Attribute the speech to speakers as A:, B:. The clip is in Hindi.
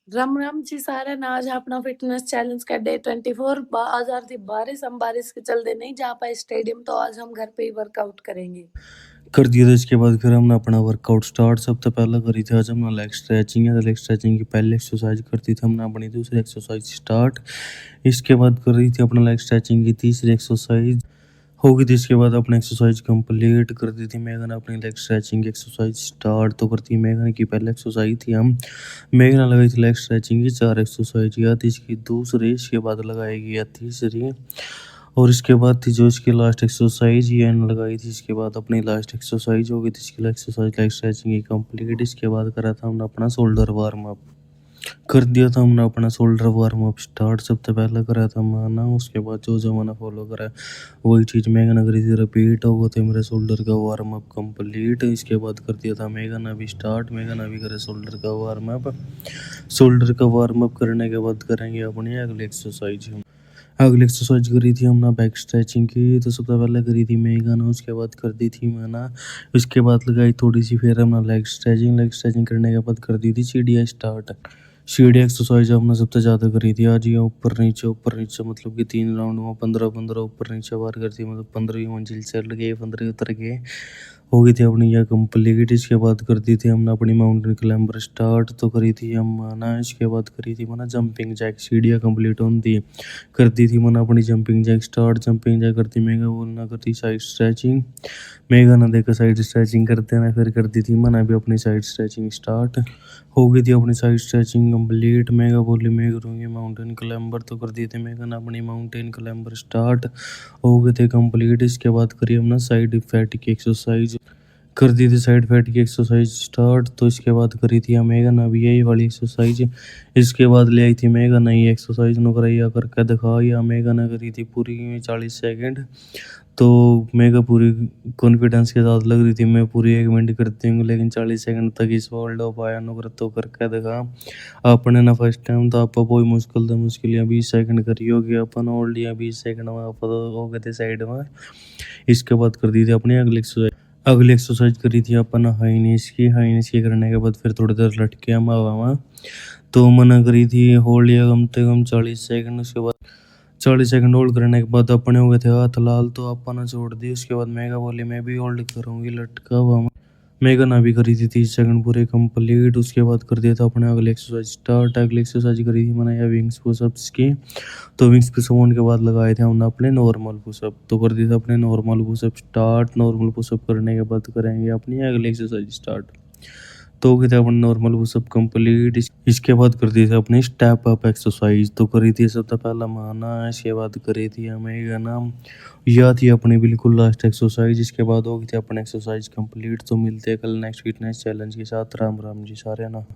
A: राम राम जी सारे ने आज अपना फिटनेस चैलेंज का डे 24 आज आ रही बारिश। हम बारिश के चलते नहीं जा पाए स्टेडियम, तो आज हम घर पे ही वर्कआउट करेंगे।
B: कर दिया था। इसके बाद फिर हमने अपना वर्कआउट स्टार्ट। सबसे पहले करी थी आज हमने लेग स्ट्रेचिंग है। लेग स्ट्रेचिंग की पहली एक्सरसाइज करती थी हमने अपनी दूसरी एक्सरसाइज स्टार्ट। इसके बाद कर रही थी अपना लेग स्ट्रेचिंग की तीसरी एक्सरसाइज होगी थी। इसके बाद अपनी एक्सरसाइज कंप्लीट कर दी थी मेघा ने अपनी लेग स्ट्रेचिंग की एक्सरसाइज स्टार्ट। तो करती मेघा ने की पहले एक्सरसाइज थी हम मेघा ने लगाई थी लेग स्ट्रेचिंग की 4 एक्सरसाइज या थी इसकी दूसरी। इसके बाद लगाएगी या तीसरी और इसके बाद थी जो इसकी लास्ट एक्सरसाइज ये लगाई थी। इसके बाद अपनी लास्ट एक्सरसाइज होगी थी इसकी एक्सरसाइज लेग स्ट्रेचिंग की कंप्लीट। इसके बाद करा था हमने अपना शोल्डर वार्म अप। कर दिया था हमने अपना शोल्डर वार्म अप स्टार्ट। सबसे पहले करा था मैंने, उसके बाद जो जो मैंने फॉलो करा वही चीज़ मेघा ने करी थी रिपीट। हो गए थे मेरे शोल्डर का वार्म अप कंप्लीट। इसके बाद कर दिया था मेघा ने भी स्टार्ट। मेघा ने भी करे शोल्डर का वार्म अप। शोल्डर का वार्म अप करने के बाद करेंगे अपनी अगली एक्सरसाइज। अगली एक्सरसाइज करी थी हमने बैक स्ट्रेचिंग की। तो सबसे पहले करी थी मेघा ने, उसके बाद कर दी थी मैंने। उसके बाद लगाई थोड़ी सी फिर हमने लेग स्ट्रेचिंग। लेग स्ट्रेचिंग करने के बाद कर दी थी सीढ़ियाँ स्टार्ट। सीढ़ी एक्सरसाइज हमने सबसे ज़्यादा करी थी आज। ये ऊपर नीचे मतलब कि 3 राउंड में 15-15 ऊपर नीचे बार करती, मतलब 15वीं मंजिल चढ़ गए 15 उतर गए। हो गई थी अपनी यह कंप्लीट। इसके बाद कर दी थी हमने अपनी माउंटेन क्लाइंबर स्टार्ट। तो करी थी हम ना, इसके बाद करी थी मैंने जंपिंग जैक। सीढ़ियाँ कंप्लीट होती कर दी थी मैंने अपनी jumping jack start. Jumping jack करती मेघा बोलना करती साइड स्ट्रेचिंग। मेघा ने देखा साइड स्ट्रेचिंग करते ना, फिर कर दी थी मैंने भी अपनी साइड स्ट्रेचिंग स्टार्ट। हो गई थी अपनी साइड स्ट्रेचिंग कंप्लीट। मेघा बोली मैं करूँगी माउंटेन क्लाइंबर। तो कर दी थी मेघा ने अपनी माउंटेन क्लाइंबर स्टार्ट। हो गए थे कंप्लीट। इसके बाद करी हमने साइड फैट की एक्सरसाइज। कर दी थी साइड फैट की एक्सरसाइज स्टार्ट। तो इसके बाद करी थी मेघा ने भी यही वाली एक्सरसाइज। इसके बाद ले आई थी मेघा ने ये एक्सरसाइज नो कराइया करके दिखा। या मेघा ने करी थी पूरी 40 सेकंड। तो मेघा पूरी कॉन्फिडेंस के साथ लग रही थी मैं पूरी 1 मिनट करती हूँ, लेकिन 40 सेकंड तक इस होल्ड हो पाया नो कर तो करके दिखा। अपने ना फर्स्ट टाइम तो आप कोई मुश्किल तो मुश्किल या 20 सेकंड करी होगी अपन होल्ड या 20 सेकंड में आप हो गए थे साइड में। इसके बाद कर दी थी अपनी अगली एक्सरसाइज। अगली एक्सरसाइज करी थी अपन हाई नीस की। हाई नीस की करने के बाद फिर थोड़ी देर लटके हम हवा में। तो मना करी थी होल्ड या कम से कम 40 सेकंड। उसके बाद 40 सेकंड होल्ड करने के बाद अपने हो गए थे हाथ लाल, तो अपन ने छोड़ दी। उसके बाद मेघा बोली मैं भी होल्ड करूंगी लटका हुआ में। मेघा ने भी करी थी 30 सेकंड पूरे कंप्लीट। उसके बाद कर दिया था अपने अगले एक्सरसाइज स्टार्ट। अगली एक्सरसाइज करी थी मैंने या विंग्स पुशअप्स की। तो विंग्स पुशअप होने के बाद लगाए थे हमने अपने नॉर्मल पुशअप। तो कर दिया था अपने normal pushup start. Normal pushup करने के बाद करेंगे अपनी अगली एक्सरसाइज स्टार्ट। तो हो गई थी अपनी नॉर्मल पुशअप कंप्लीट। इसके बाद कर दी थी अपनी स्टेप अप एक्सरसाइज। तो करी थी सबसे पहला माना, इसके बाद करी थी हमें गाना, यह थी अपनी बिल्कुल लास्ट एक्सरसाइज। इसके बाद हो गई थी अपनी एक्सरसाइज कंप्लीट। तो मिलते हैं कल नेक्स्ट फिटनेस चैलेंज के साथ। राम राम जी सारे ना।